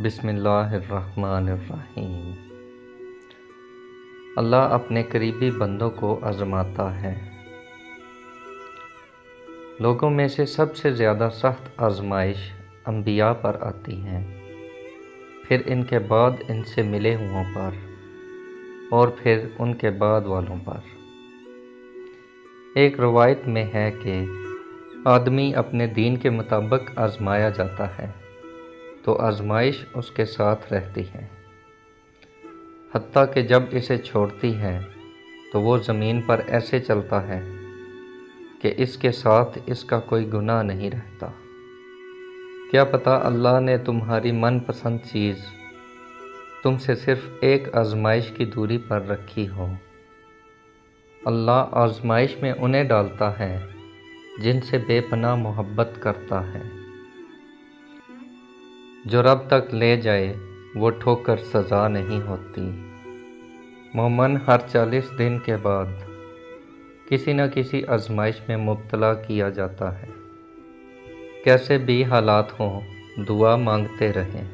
بسم اللہ الرحمن الرحیم۔ اللہ اپنے قریبی بندوں کو آزماتا ہے۔ لوگوں میں سے سب سے زیادہ سخت آزمائش انبیاء پر آتی ہیں، پھر ان کے بعد ان سے ملے ہوئوں پر، اور پھر ان کے بعد والوں پر۔ ایک روایت میں ہے کہ آدمی اپنے دین کے مطابق آزمایا جاتا ہے تو آزمائش اس کے ساتھ رہتی ہے، حتیٰ کہ جب اسے چھوڑتی ہے تو وہ زمین پر ایسے چلتا ہے کہ اس کے ساتھ اس کا کوئی گناہ نہیں رہتا۔ کیا پتہ اللہ نے تمہاری من پسند چیز تم سے صرف ایک آزمائش کی دوری پر رکھی ہو۔ اللہ آزمائش میں انہیں ڈالتا ہے جن سے بے پناہ محبت کرتا ہے۔ جو رب تک لے جائے وہ ٹھوکر سزا نہیں ہوتی۔ مومن ہر 40 دن کے بعد کسی نہ کسی آزمائش میں مبتلا کیا جاتا ہے۔ کیسے بھی حالات ہوں، دعا مانگتے رہیں،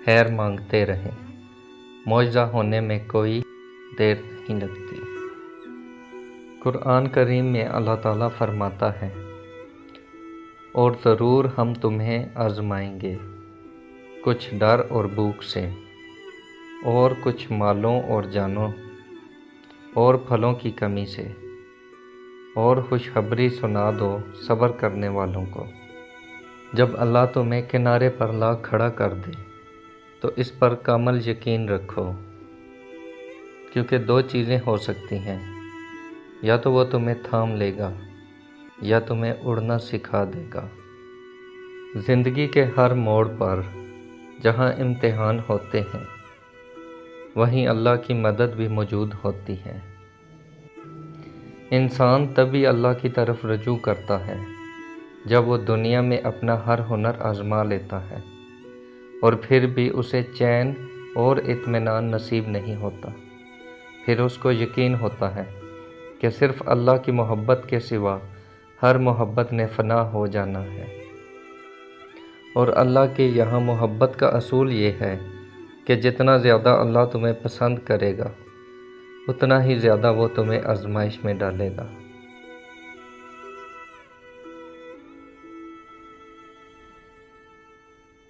خیر مانگتے رہیں، معجزہ ہونے میں کوئی دیر نہیں لگتی۔ قرآن کریم میں اللہ تعالیٰ فرماتا ہے، اور ضرور ہم تمہیں آزمائیں گے، کچھ ڈر اور بھوک سے، اور کچھ مالوں اور جانوں اور پھلوں کی کمی سے، اور خوشخبری سنا دو صبر کرنے والوں کو۔ جب اللہ تمہیں کنارے پر لا کھڑا کر دے تو اس پر کامل یقین رکھو، کیونکہ 2 چیزیں ہو سکتی ہیں، یا تو وہ تمہیں تھام لے گا یا تمہیں اڑنا سکھا دے گا۔ زندگی کے ہر موڑ پر جہاں امتحان ہوتے ہیں وہیں اللہ کی مدد بھی موجود ہوتی ہے۔ انسان تبھی اللہ کی طرف رجوع کرتا ہے جب وہ دنیا میں اپنا ہر ہنر آزما لیتا ہے اور پھر بھی اسے چین اور اطمینان نصیب نہیں ہوتا۔ پھر اس کو یقین ہوتا ہے کہ صرف اللہ کی محبت کے سوا ہر محبت نے فنا ہو جانا ہے، اور اللہ کے یہاں محبت کا اصول یہ ہے کہ جتنا زیادہ اللہ تمہیں پسند کرے گا اتنا ہی زیادہ وہ تمہیں آزمائش میں ڈالے گا۔